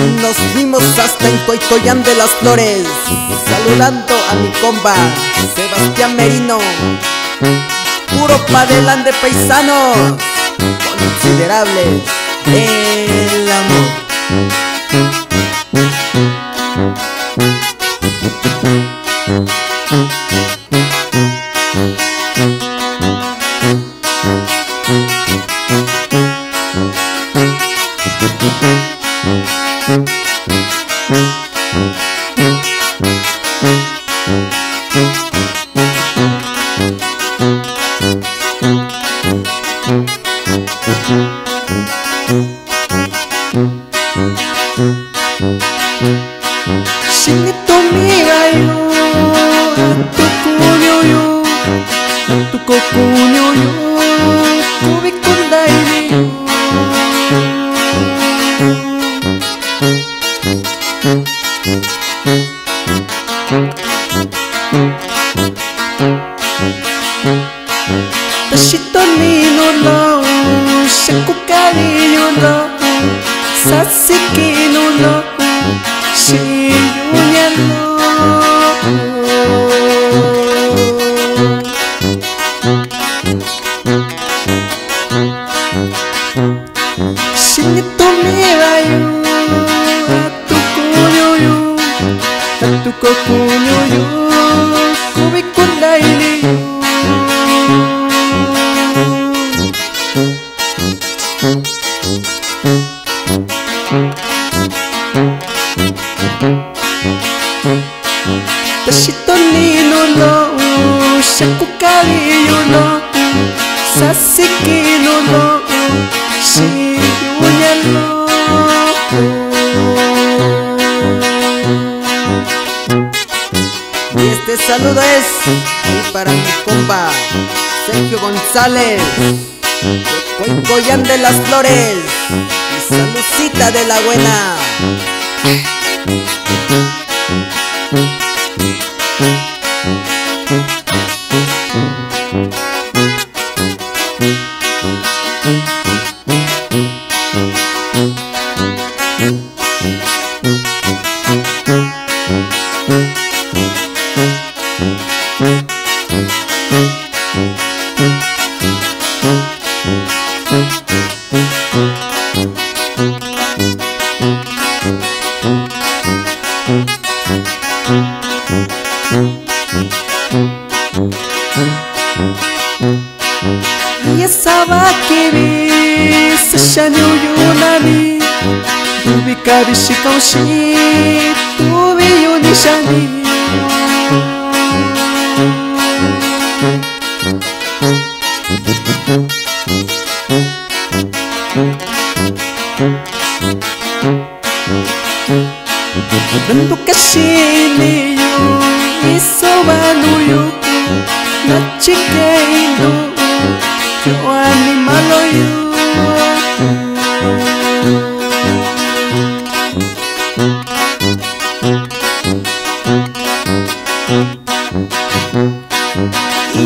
Nos vimos hasta en Coicoyán de las Flores, saludando a mi compa Sebastián Merino. Puro pa' delante paisanos, considerables el amor. Chinito mira yo, tu cuño yo, tu cocuño yo, kubi kundaini Tashito nino lo, shaku cariño lo, sasikino lo, shiyunya lo. Chinito mira yo, tu cuño yo, tu cocuño yo, kubi kundaini Tashito nino lo, shaku cariño lo, sasikino lo, shiyunya lo. Y este saludo es para mi compa Sergio González de Coicoyán de las Flores y Salucita de la Buena. Yesaba kibi sashanyu yunani, tubi kabi shikaushi, tubi yunishani. Bentuk kashini yo, isobanu yo, nachikeinu, yo animalo yo.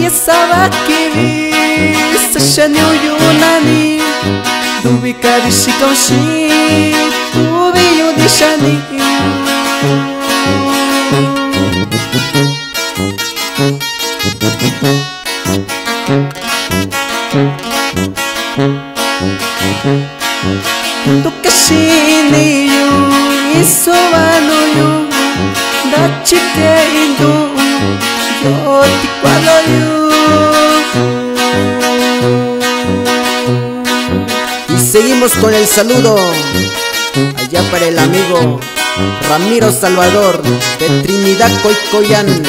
Yesaba kibi sashanyu yunani, tubi kabi shikaushi, tubi yunishani. Tukashini yo, isobanu yo, nachikeinu, yo tikwalo yo. Y seguimos con el saludo allá para el amigo Ramiro Salvador de Trinidad Coicoyán.